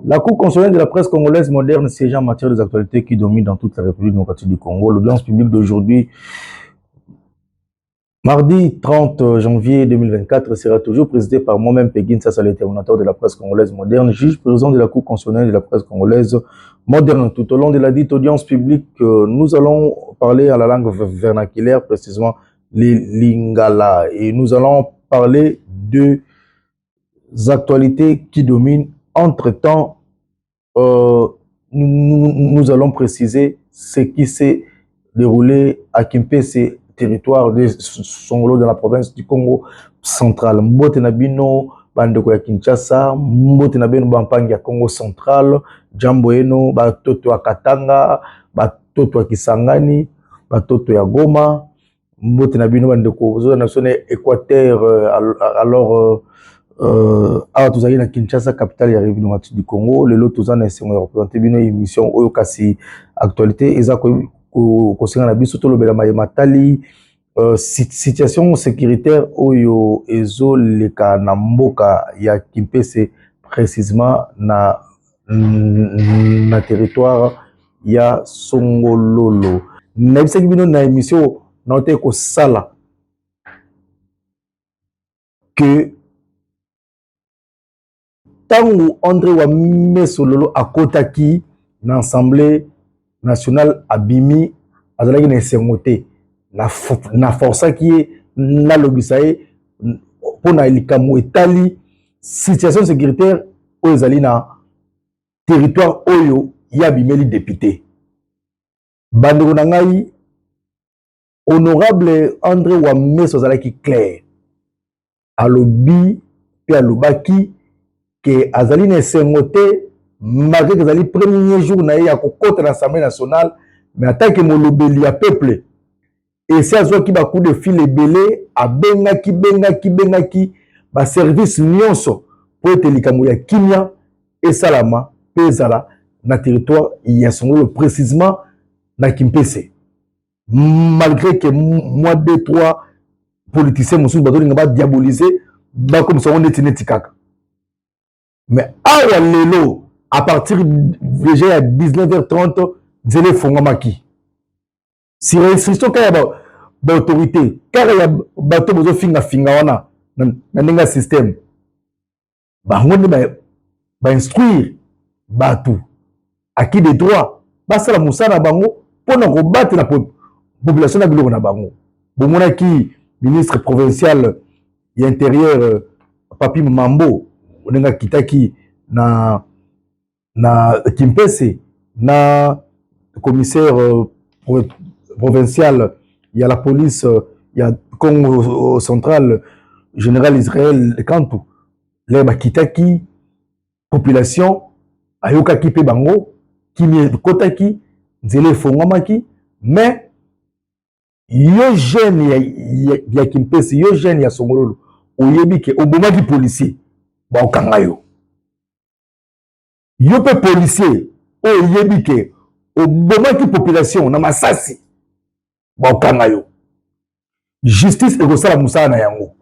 La Cour constitutionnelle de la presse congolaise moderne siège en matière des actualités qui dominent dans toute la République démocratique du Congo. L'audience publique d'aujourd'hui, mardi 30 janvier 2024, sera toujours présidée par moi-même, Péguine Sassa, l'interrogateur de la presse congolaise moderne, juge président de la Cour constitutionnelle de la presse congolaise moderne. Tout au long de la dite audience publique, nous allons parler à la langue vernaculaire, précisément les lingala, et nous allons parler de actualités qui dominent. Entre-temps, nous allons préciser ce qui s'est déroulé à Kimpese, territoire de Songolo dans la province du Congo central. Mbote Nabino, Bandeko ya Kinshasa, Mbote Nabino Bampangi ya Congo central, Jambo Eno, Batoto ya Katanga, Batoto ya Kisangani, Batoto ya Goma, Mbote Nabino Bandeko, Zone nationale Équateur, alors alors tous na Kinshasa, capitale ya République démocratique du Congo. Le lot tous en essayant de représenter une émission oyo kasi actualité ezako kosenga na biso to lobela matali situation sécuritaire oyo ezo leka na mboka ya Kimpese, précisément na territoire ya Songololo. Na bisaki bino na émission na te ko sala que tangu André Wamé Sololo akotaki na Assemblée nationale abimi azalaki na esengote na força qui na lobisaye pona elikamu etali situation sécuritaire oyo ezali na territoire oyo ya bimeli député. Bandeko na ngai honorable André Wamé azalaki clair alobi pe alobaki que azali na esengote malgré que azali premier jour na ya kokota na Assemblée nationale, mais attaque molobeli ya peuple et si azwaki ba coup de fil ebele abengaki ba service nyonso po ete likambo ya kimia esalama pe ezala na territoire ya Songolo, précisément na Kimpese, malgré que moi 2-3 politiciens mosusu bazolinga ba diaboliser ba comme ça on est neti kaka. Mais awa lelo à partir déjà à 19h30 Zélé Fongamaki. Si restriction quand il y a autorité, quand il y a bateau bozo finga wana na nenga système, ba ngone ba instruire batou acquis des droits, ba sala musana bango pour na combattre la population na biloko na bango. Bomona ki ministre provincial et intérieur Papi Mambo onenga kitaki na Kimpese, na commissaire provincial, il y a la police, il y a Congo central, général Israël Kantou, les bakitaki population ayoka kipe bango kimi kotaki nzele fongomaki, mais yo jeune ya Kimpese, yo jeune ya Songololo oyebi ke obomaki policier ba okanga yo pe policier oyebi ke obomaki population na masasi ba okanga yo. Justice ekosala musala na yango,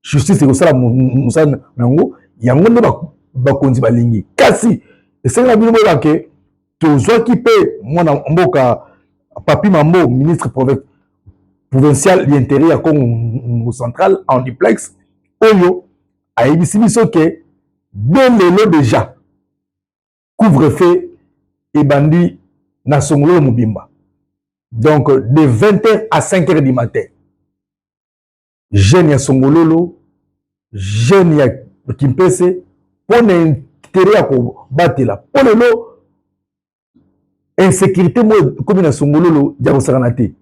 justice ekosala musala na yango, yango nde bakonzi balingi kasi esenga bino boyeba ke tozwaki pe mwana mboka Papi Mambo, ministre provincial de l'intérieur ya Congo central en duplex oyo ayebisi biso ke dès lelo déjà couvre-feu ebandi na Songolo Mobimba, donc de 20h à 5h du matin. Jeune ya Songololo, jeune ya Kimpese pour n'intérêt à batela pour lelo insécurité mo comme na Songololo diabo saranate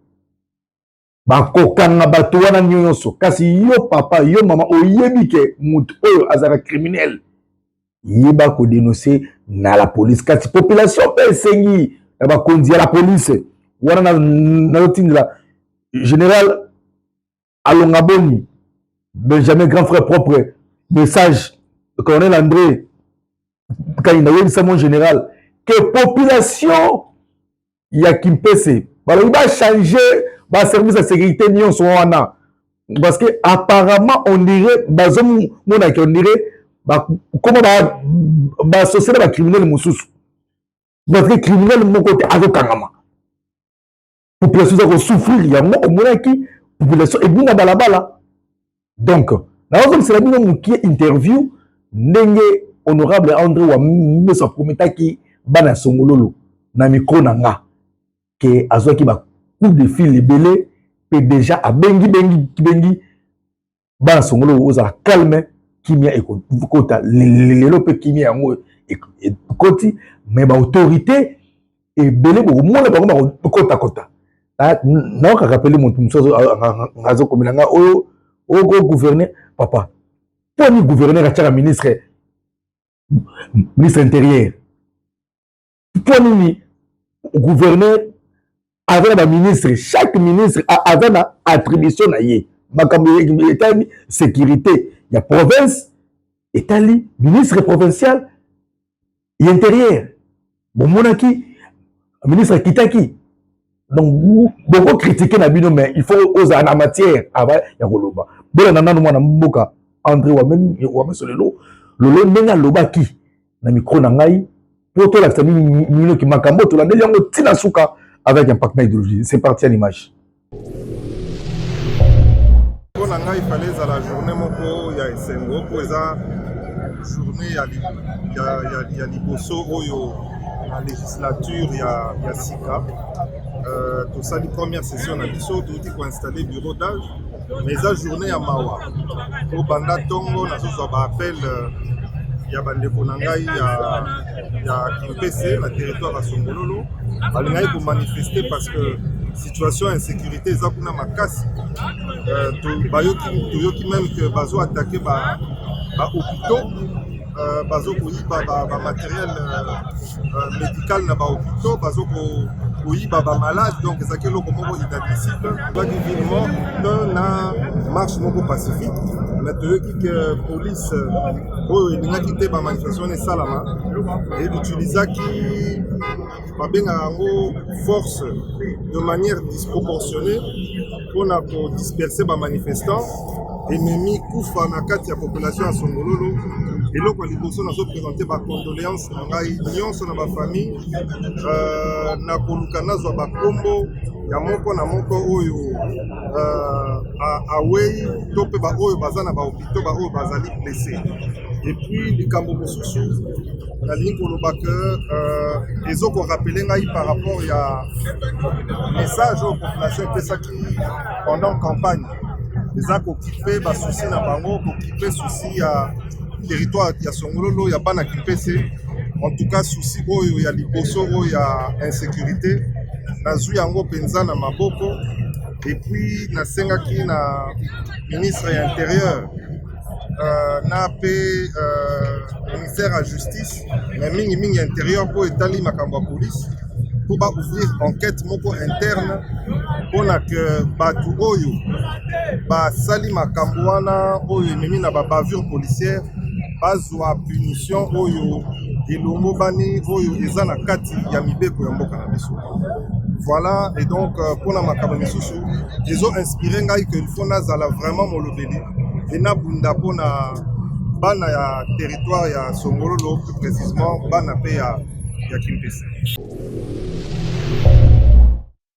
bakokanga bato wana nyonso kasi yo papa yo mama oyebi ke mutu oyo azara criminel yeba ko dénoncer na la police kasi population pe sengi na bakonzi ya la police wana na lotindela général Alongaboni Benjamin grand frère propre message colonel André Kainda yebisa mon général que population ya Kimpese balobi ba changer ba service de sécurité nyonso wana parce que apparemment on dirait bazom mona que on dirait comment associer les criminels moussous. Parce que criminel mon côté avec Kangama. Population va souffrir, il y a au moins qui population et bien balabala. Donc, c'est la même qui interview ndenge honorable André wa mesa prometa ki bana songololo na micro nanga que azwa ki ba coup de fil libellé pe déjà a bengi bana songololo oza calme kimia ekota lelo pe kimia yango ekoti mais ba autorité et belé beaucoup moins ba kota na ka rappeler mon musozo ngazo kominanga o gouverner papa pour ni gouverner ka ministre intérieur pour ni gouverneur avec la ministre chaque ministre avait une attribution na ye makambo état sécurité il y a province état ministre provincial et intérieur bon monaki ministre kitaki donc beaucoup critiquer na bino mais il faut oser en matière avant ya koloba bon na nanu mwana mboka André wa mesolelo lolo ndenga lobaki na micro na ngai pour to la famille mino ki makambo to la ndelyango tina suka avec impact na idéologie. C'est parti à l'image. Pour la journée moko ya esengo pour eza journée ya liboso oyo la législature ya sika tout ça la première session na biso touti ko installer bureau d'âge mais eza journée ya mawa au banda tongo na zo ba appel ya bandeko na ngai ya Kimpese na territoire ya Songololo balingai ko manifester parce que situation insécurité eza kuna makasi toyoki même que bazo attaquer ba hôpitaux bazo koyiba ba matériel médical na ba hôpitaux bazo koyiba ba malade donc ezaki eloko moko inadmissible baki vivement na marche moko pacifique mais toyoki que police oyo elingaki te ba manifestation esalama et utilisaki babengaka yango force de manière disproportionnée mpona kodisperse bamanifestant ememi kufa na kati ya population ya Songololo eloko ya liboso nazoprésente bacondoléance na ngai nyonso na bafamille na koluka nazwa bakombo ya moko na moko oyo awei to mpe baoyo baza na bahôpitaux baoyo bazali blessé et puis likambo mosusu nalingi koloba ke ezokorapele ngai par rapport ya message oyo population epesaki pendant campagne eza kokipe basusi na bango kokipe susi ya territoire ya Songololo ya bana Kimpese en tout cas susi oyo ya liboso oyo ya insécurité nazwi yango mpenza na maboko et puis nasengaki na ministre ya intérieur na pe ministère ya justice mais mingi intérieur po etali makambo ya police po ba ouvrir enquête moko interne mpona ke bato oyo basali makambo wana oyo ememi na babavure policière bazwa punition oyo elongo bani oyo eza na kati ya mibeko ya mboka na biso. Voilà, et donc pour la makambo misusu ezo inspiré ngai que il faut nazala vraiment molobeli et na bunda pona bana ya territoire ya Songololo plus précisément bana pe ya Kimpese.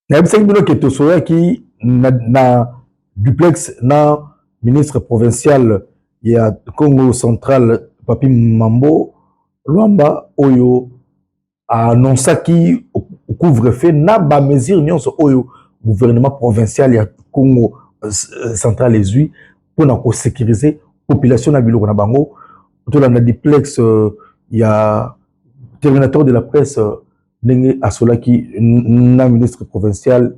Na bisaki bino ke tosoyaki na duplex na ministre provincial ya Congo central Papi Mambo Luamba oyo annonçaki couvre-feu na ba mesure nyonso oyo gouvernement provincial ya Congo central ezui pona ko sécuriser population na biloko na bango to na duplex ya terminateur de la presse ndenge asolaki na ministre provincial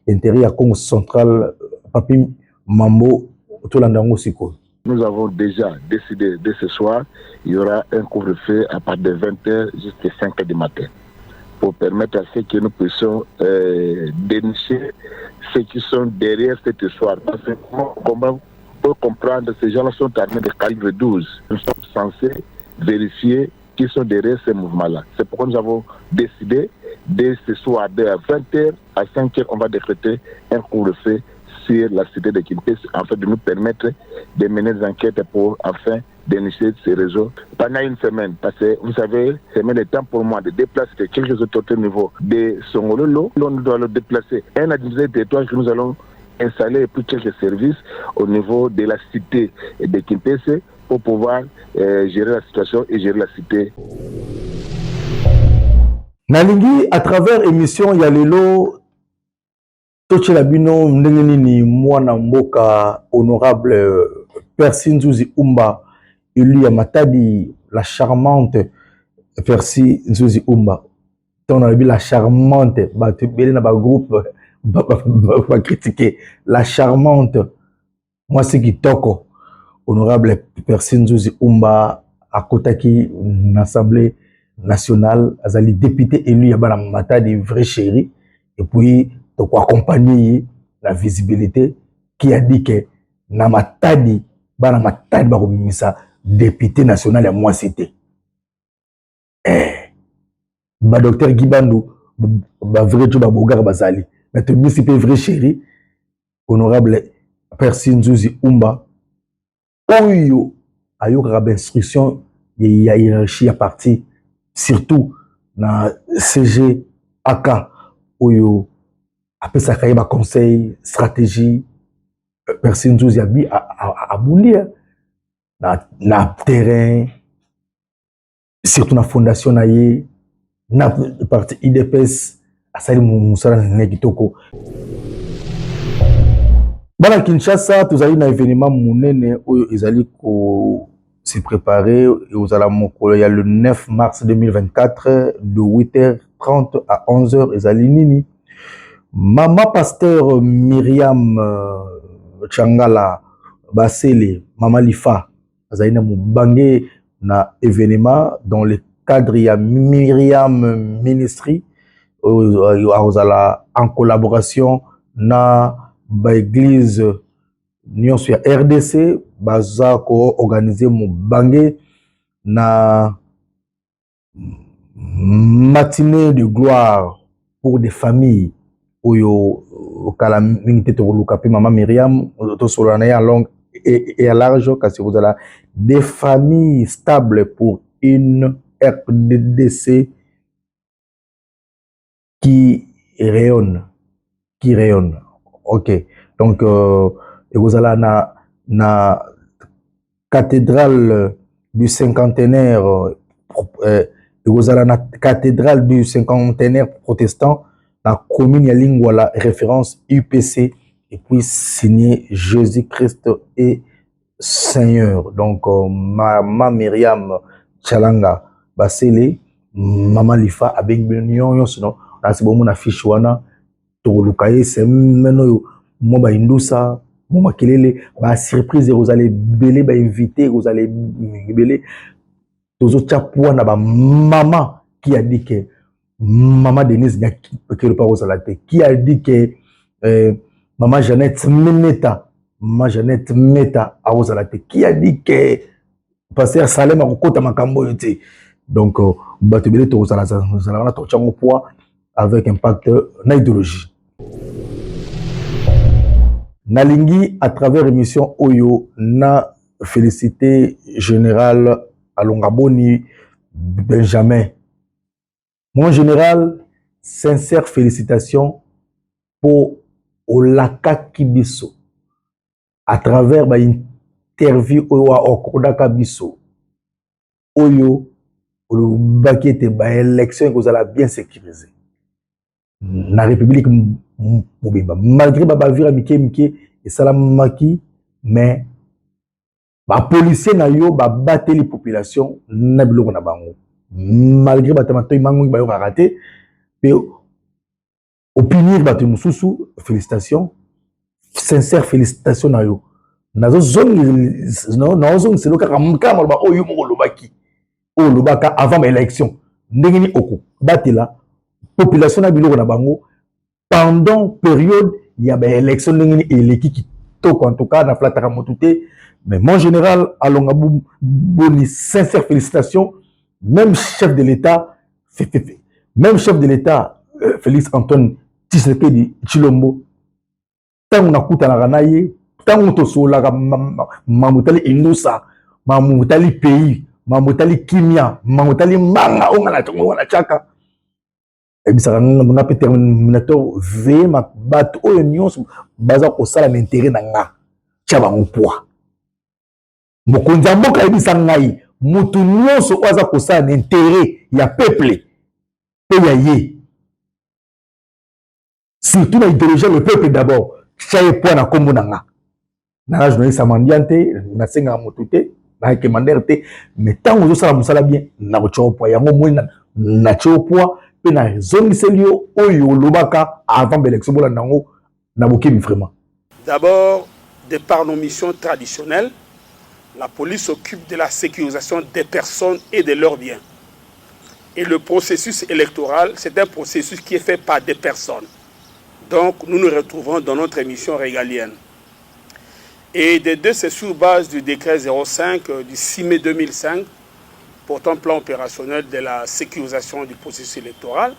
intérieur ya Congo central Papi Mambo to la ndango siko. Nous avons déjà décidé de ce soir, il y aura un couvre-feu à partir de 20h jusqu'à 5h du matin pour permettre à ce que nous puissions dénicher ceux qui sont derrière cette histoire. Parce que comment on peut comprendre, ces gens-là sont armés de calibre 12. Nous sommes censés vérifier qui sont derrière ces mouvements-là. C'est pourquoi nous avons décidé dès ce soir, de 20h à 5h, on va décréter un couvre-feu sur la cité de Kimpese afin de nous permettre de mener des enquêtes pour enfin dénicher ces réseaux pendant une semaine. Parce que vous savez, c'est même le temps pour moi de déplacer quelque chose au niveau de Songololo. On doit le déplacer. Un administrateur territoire que nous allons installer plus quelques services au niveau de la cité de Kimpese pour pouvoir gérer la situation et gérer la cité. Nalingi, à travers émission Yalelo, Tochela Bino, Mdengenini, Mwana Mboka, honorable Percy Nzuzi Umba, élu à Matadi, la charmante Percy Nzuzi Umba. On a vu la charmante, tu es dans le groupe, va critiquer. La charmante, moi c'est qui toko, honorable Percy Nzuzi Umba, à Kotaki, l'Assemblée nationale, Azali député élu à Matadi, vrai chéri, et puis, tu peux accompagner la visibilité qui a dit que na Matadi, député national à moi c'était. Docteur Gibandou, vrai job à Bogar Bazali. Mais tu es vrai chéri, honorable Percy Nzuzi Umba, Oyo, ayo grave instruction, il y a hiérarchie à partir, surtout dans CG, AK, Oyo, après ça, il y a conseil, stratégie, Percy Nzuzi a bouli, na terrain, surtout na fondation na ye, na parti IDPS, asali musala nekitoko. Bana Kinshasa, tous allez na événement munene oyo ezali ko se préparer et aux alamoko, il y a le 9 mars 2024 de 8h30 à 11h ezali nini. Maman pasteur Myriam Changala Basele, Maman Lifa, azali na mubange na événement dans le cadre ya Myriam Ministry en collaboration na ba église nyonso ya RDC baza ko organiser mubange na matinée de gloire pour des familles oyo kala mingi te luka pe Maman Myriam to solana ya long et à large kasi vous avez des familles stables pour une RDC qui rayonne. OK. Donc vous avez na cathédrale du cinquantenaire vous avez na cathédrale du cinquantenaire protestant, la commune ya Lingwala, référence UPC, et puis signé Jésus-Christ et Seigneur. Donc Maman Myriam Chalanga Basele, Maman Lifa avec Benyon sinon là c'est bon mon affiche wana to lukaye c'est meno mo ba indusa mo makelele ba surprise vous allez belé ba invité vous allez belé tozo chapwa na ba maman qui a dit que Maman Denise qui a dit que Maman Jeannette Meta à Ozalate, qui a dit que pasteur Salem a kokota makambo yote. Donc batebele to Ozalana to chango poids avec impact na idéologie. Nalingi à travers émission Oyo na félicité général Alongaboni Benjamin. Mon général, sincère félicitations pour Olaka Kibiso à travers ma interview Oyo a Okodaka Biso Oyo le baquet de ba élection que vous allez bien sécuriser. La République Mobimba malgré ba bavira mike et salamaki mais ba policier na yo ba battre les populations na biloko na bango. Malgré batamato imangu ba yo raté mais au punir bato mususu félicitations sincère félicitations na yo nazo zone c'est le cas kamka ba oyo mo lobaki o lobaka avant l'élection ndengeni oko batela population na biloko na bango pendant période il y a ba élection ndengeni eleki ki toko en tout cas na flataka motuté mais mon général alonga boni sincère félicitations. Même chef de l'État, Félix Antoine Tshisekedi Tshilombo, tant on a coupé la ranaye, tant on te sola mamutali inusa, mamutali pays, mamutali kimia, mamutali manga ongana chaka. Et puis ça nga pe terminateur ve ma bato oyo nyonso baza ko sala l'intérêt na nga tia bango poids. Mokonzi ya mboka yebisa ngai mutu nyonso oyo aza ko sala l'intérêt ya peuple pe ya ye. Surtout na idéologie le peuple d'abord. Tia poids na kombo na nga. Na journaliste amandiante na senga mutu te na commander te mais tant ozo sala musala bien na ko tia poids yango moi na tia poids. D'abord, de par nos missions traditionnelles, la police s'occupe de la sécurisation des personnes et de leurs biens. Et le processus électoral, c'est un processus qui est fait par des personnes. Donc, nous nous retrouvons dans notre mission régalienne. Et des deux, c'est sur base du décret 05 du 6 mai 2005, portant plan opérationnel de la sécurisation du processus électoral,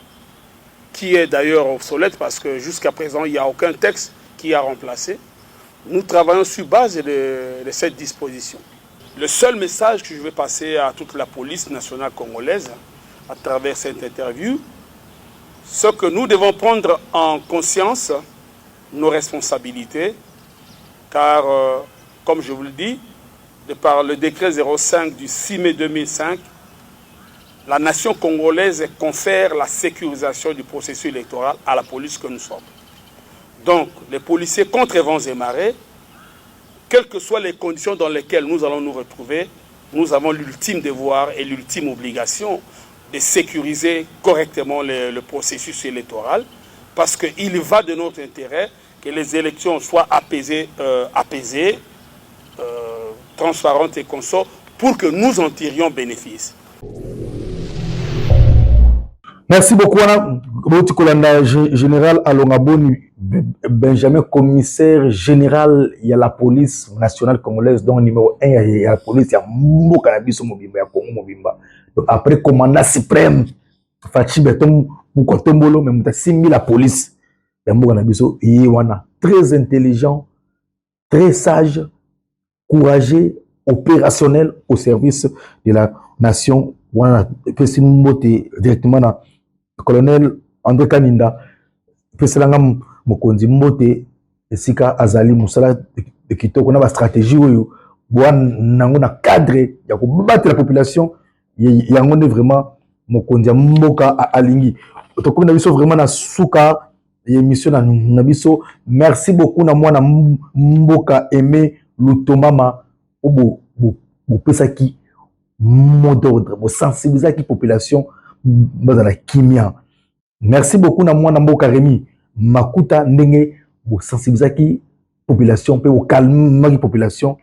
qui est d'ailleurs obsolète parce que jusqu'à présent, il n'y a aucun texte qui a remplacé. Nous travaillons sur base de cette disposition. Le seul message que je vais passer à toute la police nationale congolaise à travers cette interview, c'est que nous devons prendre en conscience nos responsabilités, car, comme je vous le dis, de par le décret 05 du 6 mai 2005, la nation congolaise confère la sécurisation du processus électoral à la police que nous sommes. Donc, les policiers contre vents et marées, quelles que soient les conditions dans lesquelles nous allons nous retrouver, nous avons l'ultime devoir et l'ultime obligation de sécuriser correctement le processus électoral, parce qu'il va de notre intérêt que les élections soient apaisées, transparentes et consorts, pour que nous en tirions bénéfice. Merci beaucoup, Général Alongaboni Benjamin, commissaire général, il y a la police nationale congolaise, donc numéro 1, il y a la police, il y a Mokanabiso Mobimba, il y a Congo Mobimba. Donc après, commandant suprême, Fachi Beton Mukotombolo, mais Moutassimbi, la police, il y a Mokanabiso, il y a très intelligent, très sage, courageux, opérationnel au service de la nation. Voilà, directement dans le colonel André Kaninda, Peselangam Mokonzi Mbote, Esika Azali Moussala de Kitoko, on a une stratégie où on a un cadre, il y a battre la population, il y a vraiment Mokonzi Mboka à Alingi. Donc, on a vraiment na souka émission na Nabiso. Merci beaucoup na moi na Mboka aimé Lutomama Obo Pesaki. Mot d'ordre, pour sensibiliser la population dans la kimia. Merci beaucoup na moi na Mboka Rémi Makuta ndenge pour sensibiliser la population, pour calmer la population.